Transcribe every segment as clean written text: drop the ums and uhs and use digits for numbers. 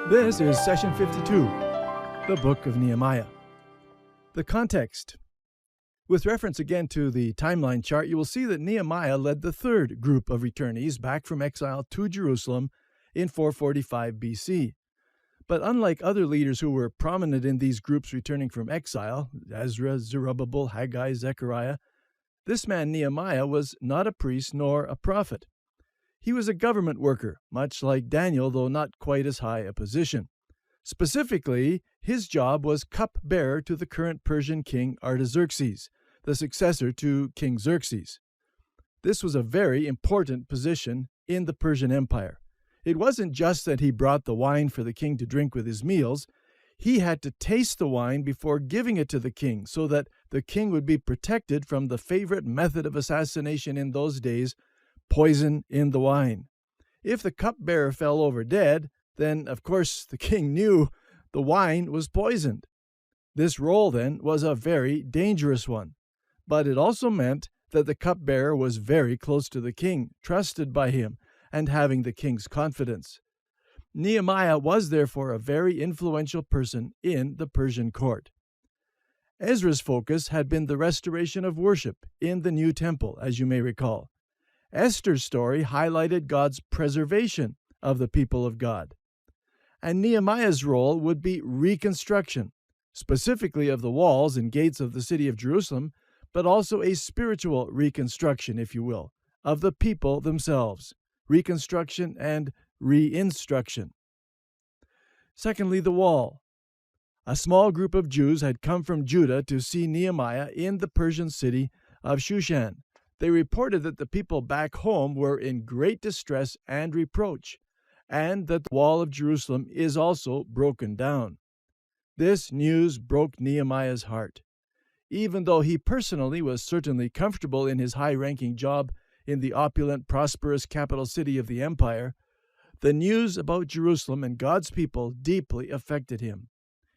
This is Session 52, the Book of Nehemiah. The context. With reference again to the timeline chart, you will see that Nehemiah led the third group of returnees back from exile to Jerusalem in 445 BC. But unlike other leaders who were prominent in these groups returning from exile, Ezra, Zerubbabel, Haggai, Zechariah, this man Nehemiah was not a priest nor a prophet. He was a government worker, much like Daniel, though not quite as high a position. Specifically, his job was cupbearer to the current Persian king Artaxerxes, the successor to King Xerxes. This was a very important position in the Persian Empire. It wasn't just that he brought the wine for the king to drink with his meals. He had to taste the wine before giving it to the king so that the king would be protected from the favorite method of assassination in those days, poison in the wine. If the cupbearer fell over dead, then, of course, the king knew the wine was poisoned. This role, then, was a very dangerous one. But it also meant that the cupbearer was very close to the king, trusted by him, and having the king's confidence. Nehemiah was therefore a very influential person in the Persian court. Ezra's focus had been the restoration of worship in the new temple, as you may recall. Esther's story highlighted God's preservation of the people of God. And Nehemiah's role would be reconstruction, specifically of the walls and gates of the city of Jerusalem, but also a spiritual reconstruction, if you will, of the people themselves, reconstruction and reinstruction. Secondly, the wall. A small group of Jews had come from Judah to see Nehemiah in the Persian city of Shushan. They reported that the people back home were in great distress and reproach, and that the wall of Jerusalem is also broken down. This news broke Nehemiah's heart. Even though he personally was certainly comfortable in his high-ranking job in the opulent, prosperous capital city of the empire, the news about Jerusalem and God's people deeply affected him.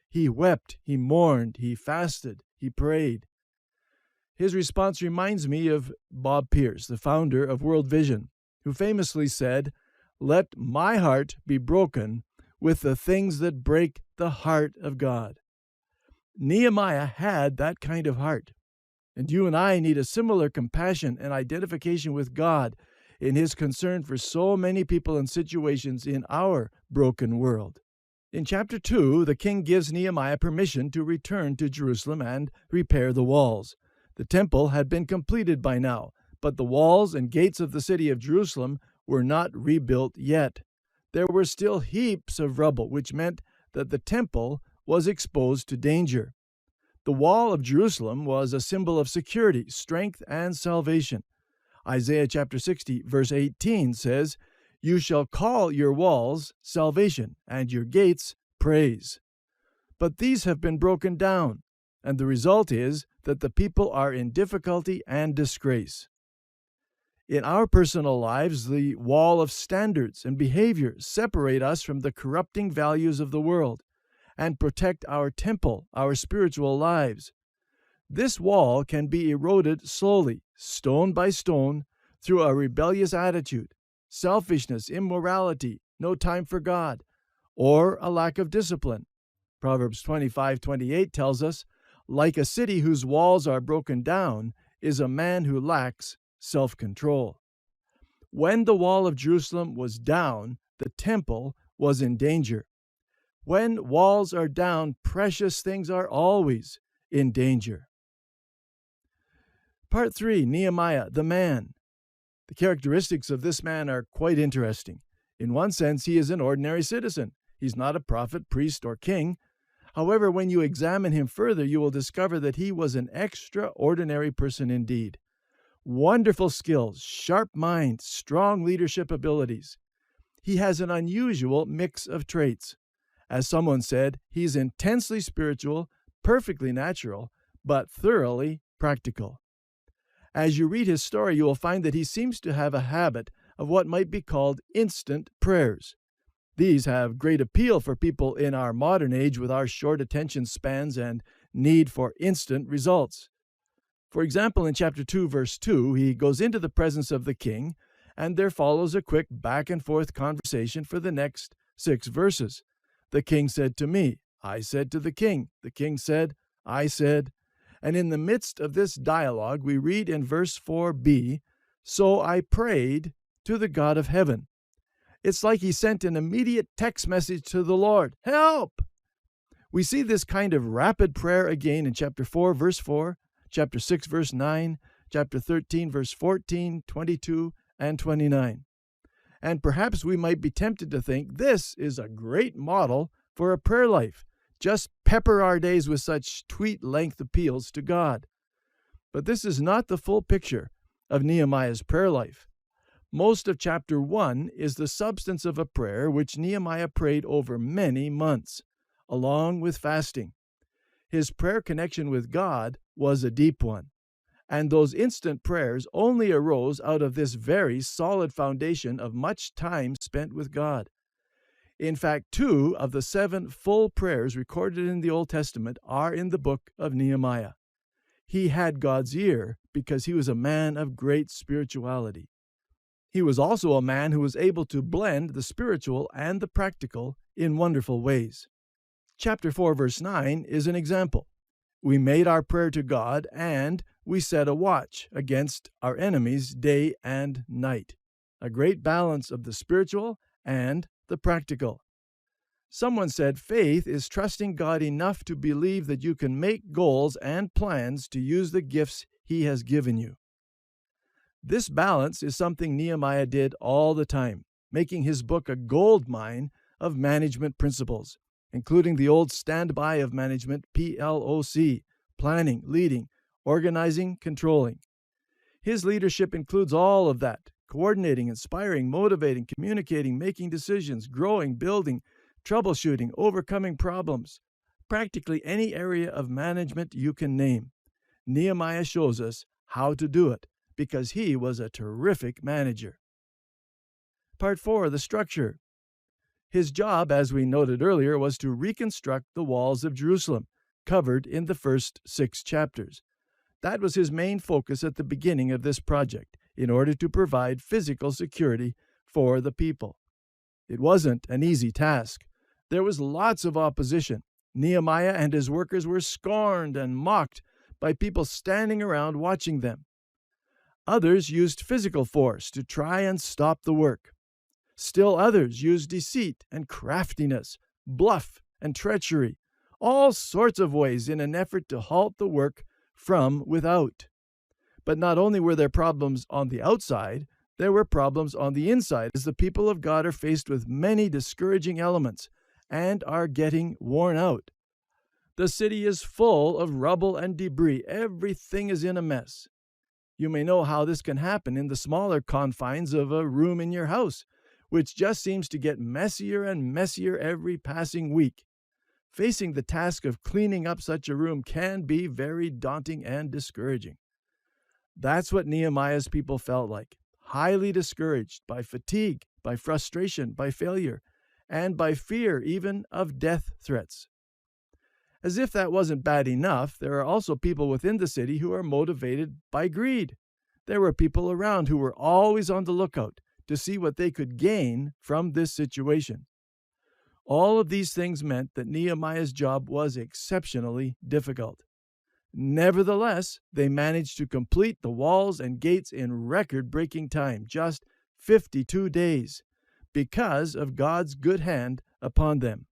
He wept, he mourned, he fasted, he prayed. His response reminds me of Bob Pierce, the founder of World Vision, who famously said, "Let my heart be broken with the things that break the heart of God." Nehemiah had that kind of heart, and you and I need a similar compassion and identification with God in his concern for so many people and situations in our broken world. In chapter 2, the king gives Nehemiah permission to return to Jerusalem and repair the walls. The temple had been completed by now, but the walls and gates of the city of Jerusalem were not rebuilt yet. There were still heaps of rubble, which meant that the temple was exposed to danger. The wall of Jerusalem was a symbol of security, strength, and salvation. Isaiah chapter 60, verse 18 says, "You shall call your walls salvation, and your gates praise." But these have been broken down, and the result is that the people are in difficulty and disgrace. In our personal lives, the wall of standards and behaviors separate us from the corrupting values of the world and protect our temple, our spiritual lives. This wall can be eroded slowly, stone by stone, through a rebellious attitude, selfishness, immorality, no time for God, or a lack of discipline. Proverbs 25:28 tells us, "Like a city whose walls are broken down is a man who lacks self-control." When the wall of Jerusalem was down, the temple was in danger. When walls are down, precious things are always in danger. Part 3, Nehemiah, the man. The characteristics of this man are quite interesting. In one sense, he is an ordinary citizen. He's not a prophet, priest, or king. However, when you examine him further, you will discover that he was an extraordinary person indeed. Wonderful skills, sharp mind, strong leadership abilities. He has an unusual mix of traits. As someone said, he's intensely spiritual, perfectly natural, but thoroughly practical. As you read his story, you will find that he seems to have a habit of what might be called instant prayers. These have great appeal for people in our modern age with our short attention spans and need for instant results. For example, in chapter 2, verse 2, he goes into the presence of the king, and there follows a quick back-and-forth conversation for the next 6 verses. The king said to me, I said to the king said, I said. And in the midst of this dialogue, we read in verse 4b, so I prayed to the God of heaven. It's like he sent an immediate text message to the Lord, help! We see this kind of rapid prayer again in chapter 4, verse 4, chapter 6, verse 9, chapter 13, verse 14, 22, and 29. And perhaps we might be tempted to think this is a great model for a prayer life. Just pepper our days with such tweet-length appeals to God. But this is not the full picture of Nehemiah's prayer life. Most of chapter 1 is the substance of a prayer which Nehemiah prayed over many months, along with fasting. His prayer connection with God was a deep one, and those instant prayers only arose out of this very solid foundation of much time spent with God. In fact, 2 of the 7 full prayers recorded in the Old Testament are in the book of Nehemiah. He had God's ear because he was a man of great spirituality. He was also a man who was able to blend the spiritual and the practical in wonderful ways. Chapter 4, verse 9 is an example. We made our prayer to God, and we set a watch against our enemies day and night. A great balance of the spiritual and the practical. Someone said faith is trusting God enough to believe that you can make goals and plans to use the gifts He has given you. This balance is something Nehemiah did all the time, making his book a gold mine of management principles, including the old standby of management, PLOC, planning, leading, organizing, controlling. His leadership includes all of that, coordinating, inspiring, motivating, communicating, making decisions, growing, building, troubleshooting, overcoming problems. Practically any area of management you can name. Nehemiah shows us how to do it because he was a terrific manager. Part 4, the structure. His job, as we noted earlier, was to reconstruct the walls of Jerusalem, covered in the first 6 chapters. That was his main focus at the beginning of this project, in order to provide physical security for the people. It wasn't an easy task. There was lots of opposition. Nehemiah and his workers were scorned and mocked by people standing around watching them. Others used physical force to try and stop the work. Still others used deceit and craftiness, bluff and treachery, all sorts of ways in an effort to halt the work from without. But not only were there problems on the outside, there were problems on the inside, as the people of God are faced with many discouraging elements and are getting worn out. The city is full of rubble and debris. Everything is in a mess. You may know how this can happen in the smaller confines of a room in your house, which just seems to get messier and messier every passing week. Facing the task of cleaning up such a room can be very daunting and discouraging. That's what Nehemiah's people felt like, highly discouraged by fatigue, by frustration, by failure, and by fear even of death threats. As if that wasn't bad enough, there are also people within the city who are motivated by greed. There were people around who were always on the lookout to see what they could gain from this situation. All of these things meant that Nehemiah's job was exceptionally difficult. Nevertheless, they managed to complete the walls and gates in record-breaking time, just 52 days, because of God's good hand upon them.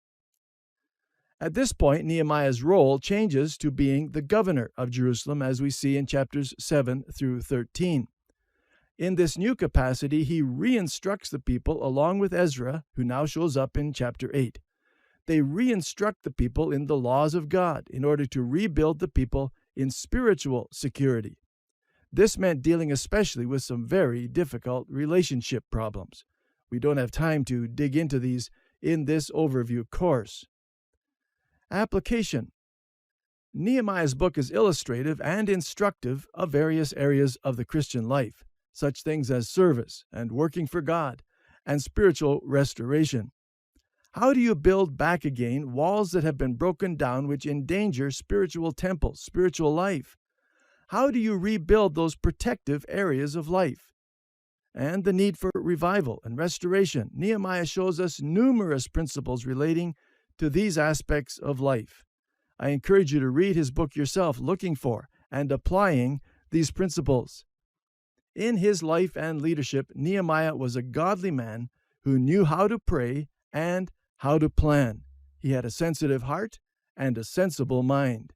At this point, Nehemiah's role changes to being the governor of Jerusalem, as we see in chapters 7 through 13. In this new capacity, he reinstructs the people along with Ezra, who now shows up in chapter 8. They reinstruct the people in the laws of God in order to rebuild the people in spiritual security. This meant dealing especially with some very difficult relationship problems. We don't have time to dig into these in this overview course. Application. Nehemiah's book is illustrative and instructive of various areas of the Christian life, such things as service and working for God and spiritual restoration. How do you build back again walls that have been broken down which endanger spiritual temples, spiritual life? How do you rebuild those protective areas of life? And the need for revival and restoration. Nehemiah shows us numerous principles relating to these aspects of life. I encourage you to read his book yourself, looking for and applying these principles. In his life and leadership, Nehemiah was a godly man who knew how to pray and how to plan. He had a sensitive heart and a sensible mind.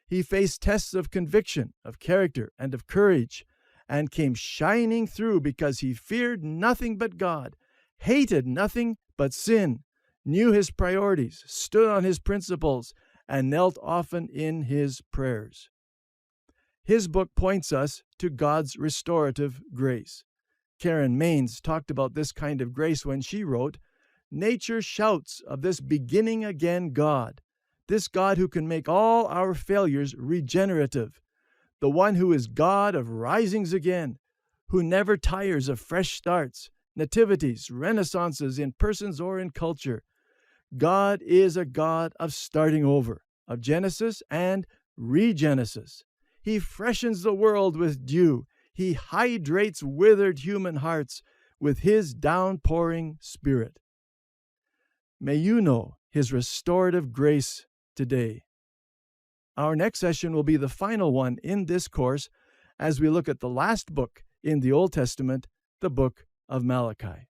He faced tests of conviction, of character, and of courage, and came shining through because he feared nothing but God, hated nothing but sin, knew his priorities, stood on his principles, and knelt often in his prayers. His book points us to God's restorative grace. Karen Maines talked about this kind of grace when she wrote, "Nature shouts of this beginning again God, this God who can make all our failures regenerative, the one who is God of risings again, who never tires of fresh starts, nativities, renaissances in persons or in culture. God is a God of starting over, of Genesis and regenesis. He freshens the world with dew. He hydrates withered human hearts with his downpouring Spirit." May you know his restorative grace today. Our next session will be the final one in this course as we look at the last book in the Old Testament, the book of Malachi.